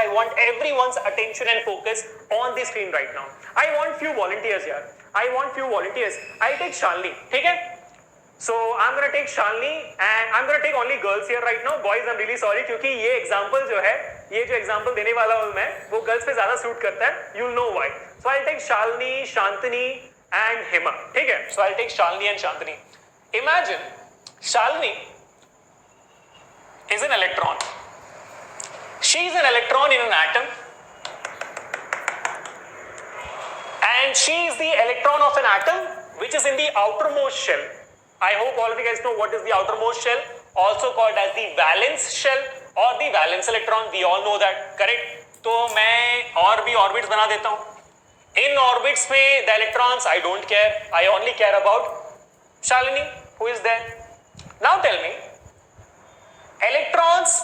I want everyone's attention and focus on the screen right now. I want few volunteers here. I want few volunteers. I take Shalini. ठीक है? So I'm gonna take Shalini and I'm gonna take only girls here right now. Boys, I'm really sorry क्योंकि ये example जो है, ये जो example देने वाला हूँ मैं, वो girls पे ज़्यादा suit करता है. You'll know why. So I'll take Shalini, Shantini and Hima. ठीक है? So I'll take Shalini and Shantini. Imagine Shalini is an electron. She is an electron in an atom. And she is the electron of an atom which is in the outermost shell. I hope all of you guys know what is the outermost shell, also called as the valence shell or the valence electron. We all know that, correct? तो मैं और भी orbits बना देता हूँ. In orbits में the electrons I don't care. I only care about Shalini, who is there. Now tell me, electrons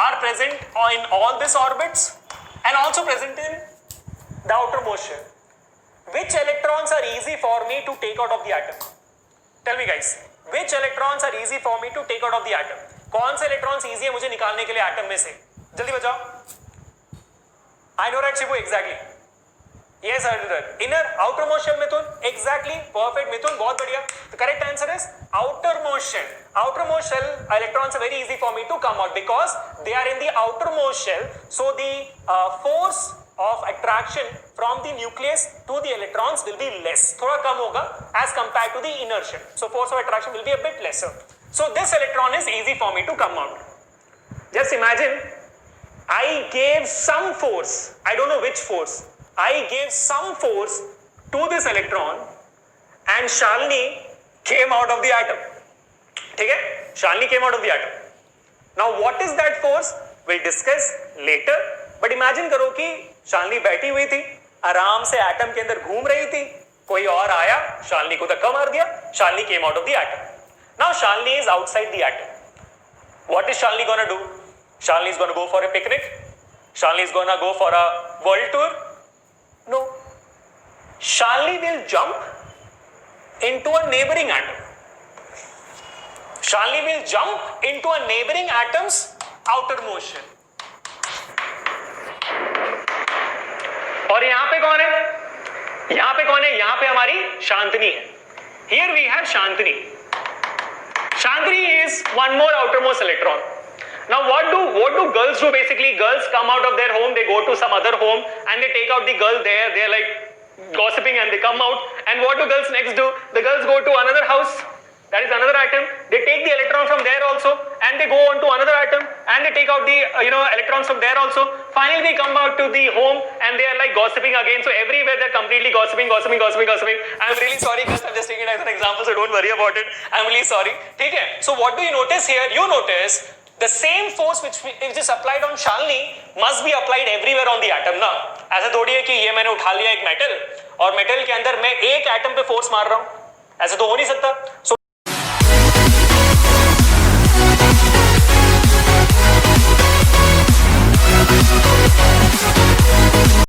are present in all these orbits and also present in the outermost shell. Which electrons are easy for me to take out of the atom? Tell me guys, which electrons are easy for me to take out of the atom? कौन से electrons easy है मुझे निकालने के लिए atom में से? जल्दी बताओ. I know right Shibu, exactly. Yes, Arjun. Inner outermost shell Mithun, exactly, perfect Mithun, बहुत बढ़िया. The correct answer is outermost shell. Outermost shell electrons are very easy for me to come out because they are in the outermost shell. So the force of attraction from the nucleus to the electrons will be less. थोड़ा कम होगा as compared to the inner shell. So force of attraction will be a bit lesser. So this electron is easy for me to come out. Just imagine I gave some force. I don't know which force. I gave some force to this electron and Shalini came out of the atom. ठीक है? Shalini came out of the atom. Now what is that force? We'll discuss later. But imagine करो कि Shalini बैठी हुई थी, आराम से atom के अंदर घूम रही थी, कोई और आया, Shalini को धक्का मार दिया, Shalini came out of the atom. Now Shalini is outside the atom. What is Shalini gonna do? Shalini is gonna go for a picnic. Shalini is gonna go for a world tour. No. Shalini will jump into a neighboring atom. Shalini will jump into a neighboring atom's outermost shell. और यहाँ पे कौन है? यहाँ पे कौन है? यहाँ पे हमारी शांतनी है. Here we have Shantini. Shantini is one more outermost electron. Now what do girls do basically? Girls come out of their home, they go to some other home and they take out the girl there. They're like gossiping and they come out. And what do girls next do? The girls go to another house. That is another atom. They take the electron from there also and they go on to another atom and they take out the electrons from there also. Finally they come back to the home and they are like gossiping again. So everywhere they're completely gossiping. I'm really sorry guys, I'm just taking it as an example, so don't worry about it. I'm really sorry. ठीक है? So what do you notice here? You notice the same force which is applied on Shalini must be applied everywhere on the atom ना. ऐसा थोड़ी है कि ये मैंने उठा लिया एक मेटल और मेटल के अंदर मैं एक एटम पे फोर्स मार रहा हूँ. ऐसा तो हो नहीं सकता. So